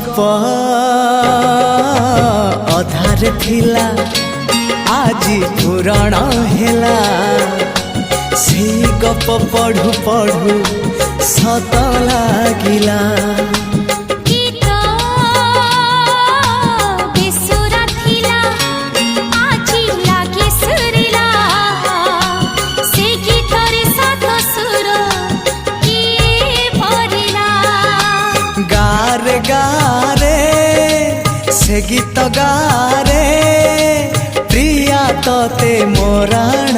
गप अधार थिला आजी पुराण हेला से गप पढ़ु पढ़ु सत लागिला। गारे गारे से गीत गारे प्रिया तोते मोराण